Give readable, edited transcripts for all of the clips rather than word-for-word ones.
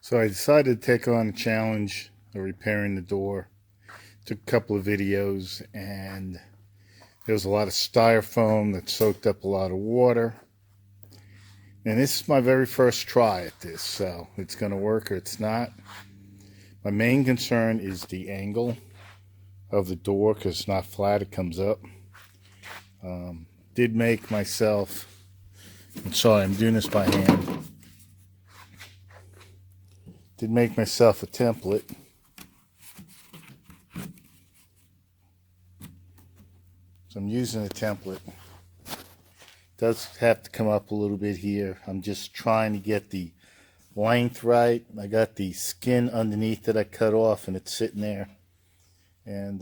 So I decided to take on a challenge of repairing the door. Took a couple of videos and there was a lot of styrofoam that soaked up a lot of water. And this is my very first try at this, so it's going to work or it's not. My main concern is the angle of the door because it's not flat, it comes up. Did make myself, I'm sorry, I'm doing this by hand. Did make myself a template. So I'm using a template. Does have to come up a little bit here. I'm just trying to get the length right. I got the skin underneath that I cut off and it's sitting there. And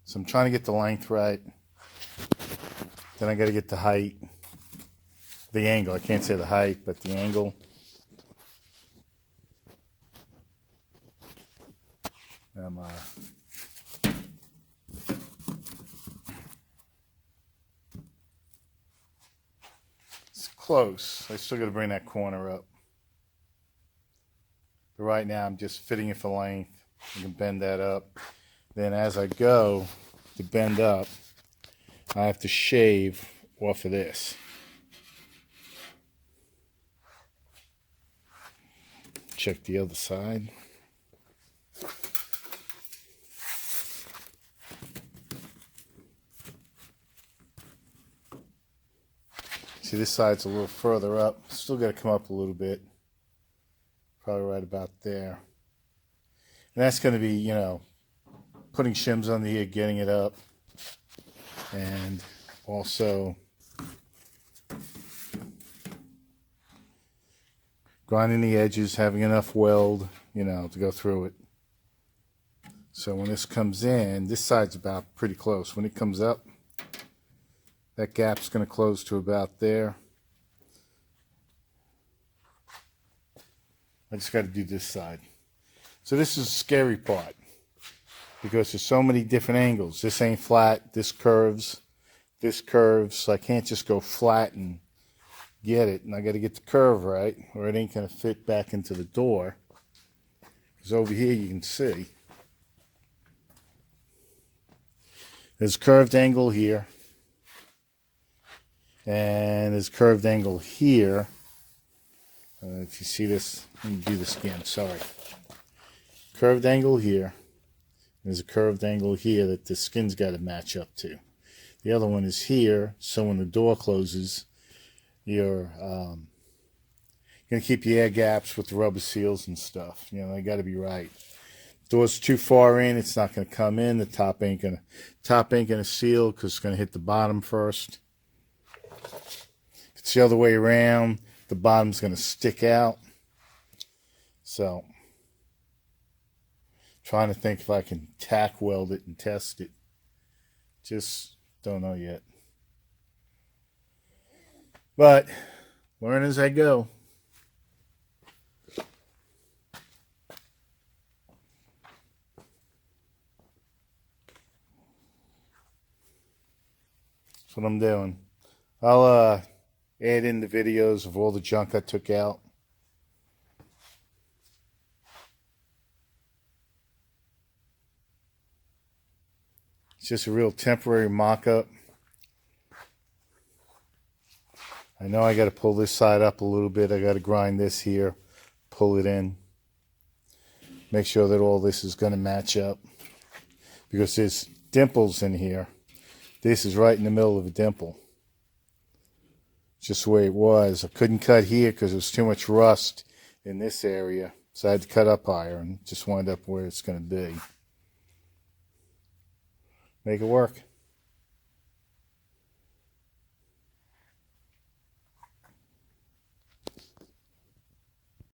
so I'm trying to get the length right. Then I got to get the height, the angle. I can't say the height, but the angle. It's close. I still got to bring that corner up. But right now I'm just fitting it for length. I can bend that up. Then as I go to bend up, I have to shave off of this. Check the other side. See, this side's a little further up. Still got to come up a little bit. Probably right about there. And that's going to be, you know, putting shims on here, getting it up. And also grinding the edges, having enough weld, you know, to go through it. So when this comes in, this side's about pretty close. When it comes up, that gap's going to close to about there. I just got to do this side. So this is the scary part because there's so many different angles. This ain't flat, this curves, so I can't just go flat and get it. And I got to get the curve right or it ain't going to fit back into the door. Because over here you can see there's a curved angle here. And there's a curved angle here. If you see this, let me do this again, sorry. Curved angle here. There's a curved angle here that the skin's got to match up to. The other one is here, so when the door closes, you're going to keep your air gaps with the rubber seals and stuff. You know, they got to be right. Door's too far in, it's not going to come in. The top ain't going to seal because it's going to hit the bottom first. If it's the other way around, the bottom's going to stick out. So, trying to think if I can tack weld it and test it. Just don't know yet. But, learn as I go. That's what I'm doing. I'll add in the videos of all the junk I took out. It's just a real temporary mock-up. I know I got to pull this side up a little bit. I got to grind this here, pull it in. Make sure that all this is going to match up. Because there's dimples in here. This is right in the middle of a dimple. Just the way it was. I couldn't cut here because there was too much rust in this area. So I had to cut up higher and just wind up where it's going to be. Make it work.